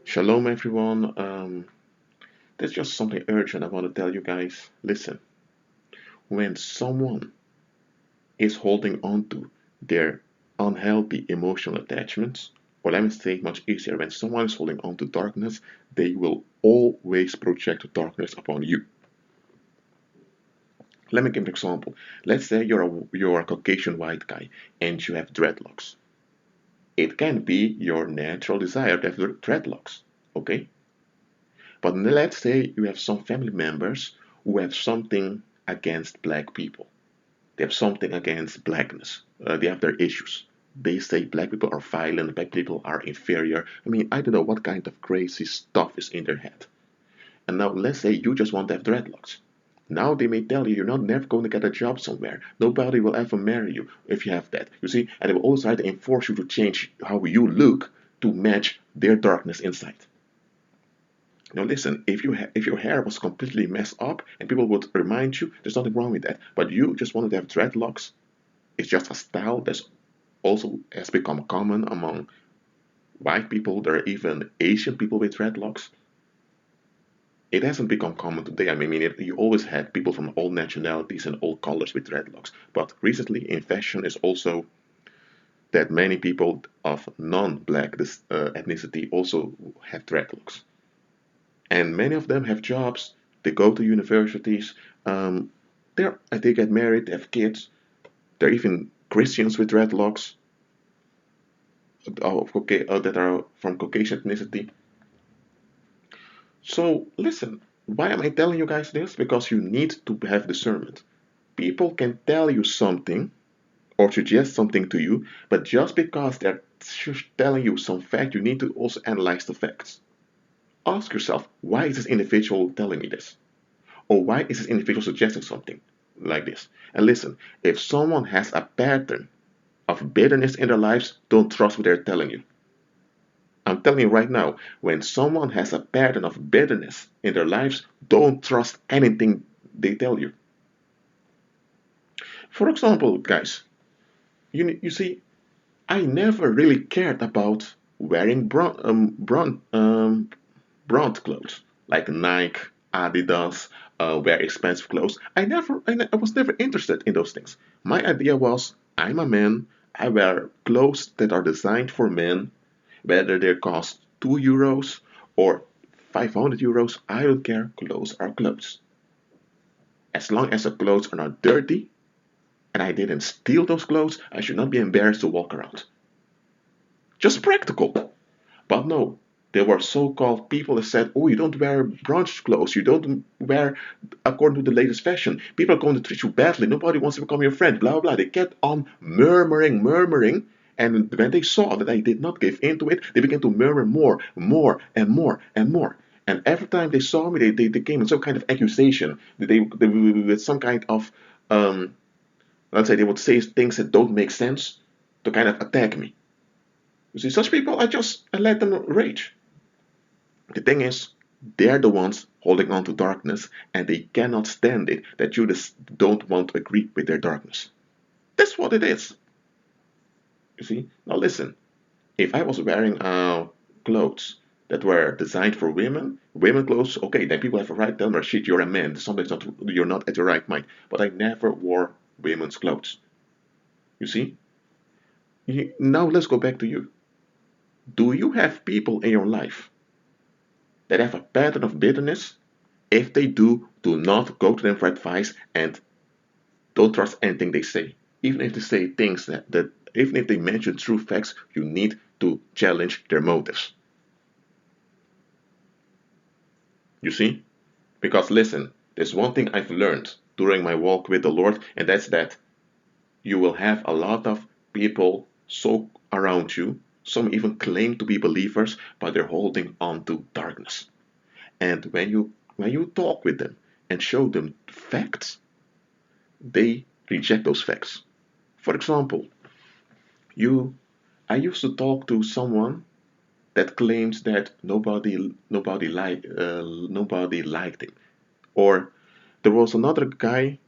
Shalom, everyone. There's just something urgent I want to tell you guys. Listen, when someone is holding on to their unhealthy emotional attachments, or let me say it much easier, when someone is holding on to darkness, they will always project the darkness upon you. Let me give an example. Let's say you're a Caucasian white guy and you have dreadlocks. It can be your natural desire to have dreadlocks, okay? But let's say you have some family members who have something against black people. They have something against blackness. They have their issues. They say black people are violent, black people are inferior. I mean, I don't know what kind of crazy stuff is in their head. And now let's say you just want to have dreadlocks. Now they may tell you you're not never going to get a job somewhere. Nobody will ever marry you if you have that. You see, and they will always try to enforce you to change how you look to match their darkness inside. Now listen, if your hair was completely messed up and people would remind you, there's nothing wrong with that. But you just wanted to have dreadlocks. It's just a style that's also has become common among white people. There are even Asian people with dreadlocks. It hasn't become common today. I mean, you always had people from all nationalities and all colors with dreadlocks. But recently, in fashion, is also that many people of non-black ethnicity also have dreadlocks. And many of them have jobs. They go to universities. They get married, they have kids. There are even Christians with dreadlocks that are from Caucasian ethnicity. So listen, why am I telling you guys this? Because you need to have discernment. People can tell you something or suggest something to you, but just because they're telling you some fact, you need to also analyze the facts. Ask yourself, why is this individual telling me this? Or why is this individual suggesting something like this? And listen, if someone has a pattern of bitterness in their lives, don't trust what they're telling you. I'm telling you right now, when someone has a pattern of bitterness in their lives, don't trust anything they tell you. For example, guys, you see, I never really cared about wearing brand clothes like Nike, Adidas, wear expensive clothes. I was never interested in those things. My idea was, I'm a man. I wear clothes that are designed for men, whether they cost €2 or 500 euros. I don't care. Clothes are clothes. As long as the clothes are not dirty and I didn't steal those clothes, I should not be embarrassed to walk around. Just practical. But no, there were so-called people that said, "Oh, you don't wear brunch clothes. You don't wear according to the latest fashion. People are going to treat you badly. Nobody wants to become your friend." Blah blah. They kept on murmuring, and when they saw that I did not give in to it, they began to murmur more. And every time they saw me, they came with some kind of accusation. They with some kind of let's say they would say things that don't make sense to kind of attack me. You see, such people, I let them rage. The thing is, they're the ones holding on to darkness, and they cannot stand it that you just don't want to agree with their darkness. That's what it is. You see? Now listen, if I was wearing clothes that were designed for women clothes, okay, then people have a right to tell me, shit, you're a man. Something's not, you're not at your right mind. But I never wore women's clothes. You see? Now let's go back to you. Do you have people in your life that have a pattern of bitterness? If they do not go to them for advice and don't trust anything they say. Even if they say things that even if they mention true facts, you need to challenge their motives. You see? Because listen, there's one thing I've learned during my walk with the Lord, and that's that you will have a lot of people so around you, some even claim to be believers, but they're holding on to darkness. And when you talk with them and show them facts, they reject those facts. For example, you I used to talk to someone that claims that nobody liked him. Or there was another guy,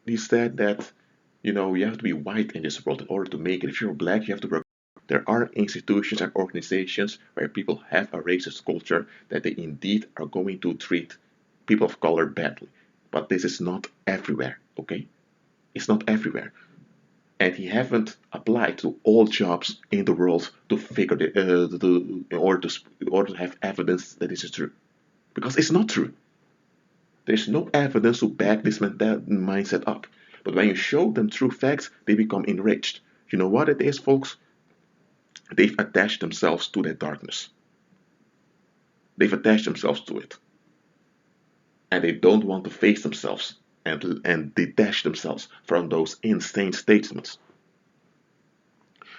he said that you have to be white in this world in order to make it. If you're black, you have to work There are institutions and organizations where people have a racist culture that they indeed are going to treat people of color badly. But this is not everywhere, okay? It's not everywhere. And he haven't applied to all jobs in the world to figure in order to have evidence that this is true, because it's not true. There's no evidence to back this mindset up. But when you show them true facts, they become enraged. You know what it is, folks? They've attached themselves to that darkness. They've attached themselves to it, and they don't want to face themselves and detach themselves from those insane statements.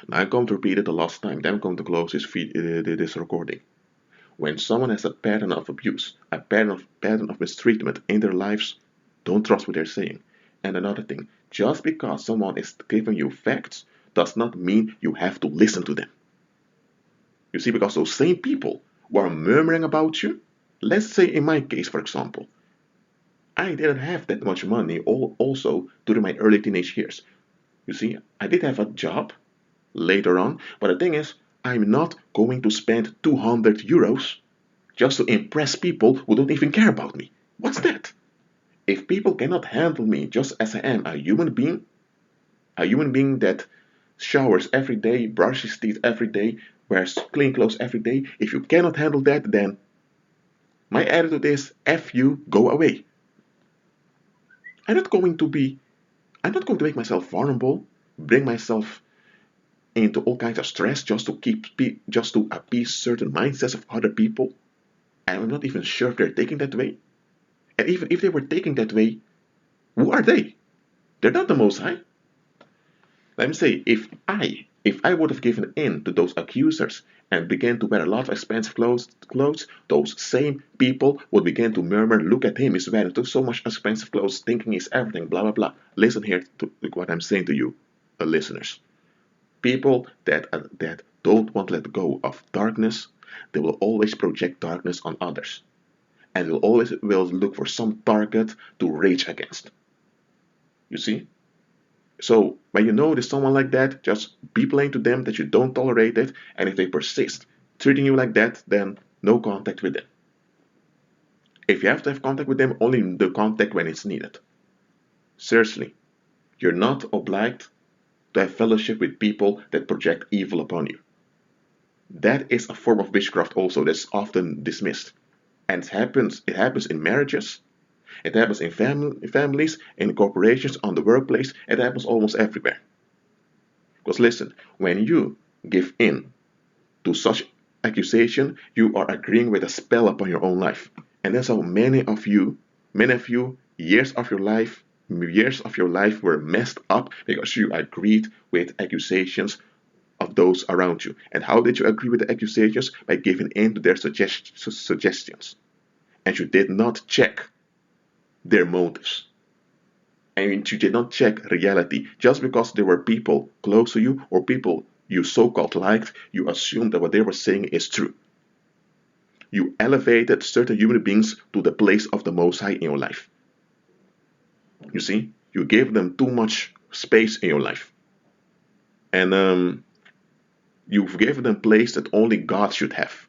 Now I'm going to repeat it the last time, then I'm going to close this recording. When someone has a pattern of abuse, a pattern of mistreatment in their lives, don't trust what they're saying. And another thing, just because someone is giving you facts does not mean you have to listen to them. You see, because those same people who are murmuring about you, let's say in my case, for example, I didn't have that much money also during my early teenage years. You see, I did have a job later on, but the thing is, I'm not going to spend 200 euros just to impress people who don't even care about me. What's that? If people cannot handle me just as I am, a human being that showers every day, brushes teeth every day, wears clean clothes every day, if you cannot handle that, then my attitude is F you, go away. I'm not going to make myself vulnerable, bring myself into all kinds of stress just to appease certain mindsets of other people. And I'm not even sure if they're taking that way. And even if they were taking that way, who are they? They're not the Most High. Let me say, if I would have given in to those accusers and began to wear a lot of expensive clothes, those same people would begin to murmur, look at him, he's wearing so much expensive clothes, thinking he's everything, blah, blah, blah. Listen here to what I'm saying to you, listeners. People that don't want to let go of darkness, they will always project darkness on others. And will look for some target to rage against. You see? So when you notice someone like that, just be plain to them that you don't tolerate it, and if they persist treating you like that, then no contact with them. If you have to have contact with them, only the contact when it's needed. Seriously, you're not obliged to have fellowship with people that project evil upon you. That is a form of witchcraft also that's often dismissed. And it happens in marriages, it happens in families, in corporations, on the workplace, it happens almost everywhere. Because listen, when you give in to such accusation, you are agreeing with a spell upon your own life. And that's how many of you, years of your life were messed up because you agreed with accusations of those around you. And how did you agree with the accusations? By giving in to their suggestions. And you did not check their motives. And you did not check reality. Just because there were people close to you or people you so-called liked, you assumed that what they were saying is true. You elevated certain human beings to the place of the Most High in your life. You see, you gave them too much space in your life. And you've given them place that only God should have.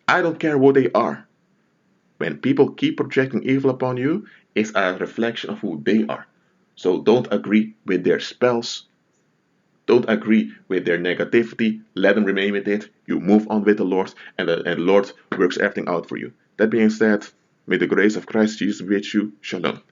I don't care what they are. When people keep projecting evil upon you, it's a reflection of who they are. So don't agree with their spells. Don't agree with their negativity. Let them remain with it. You move on with the Lord, and the Lord works everything out for you. That being said, may the grace of Christ Jesus be with you. Shalom.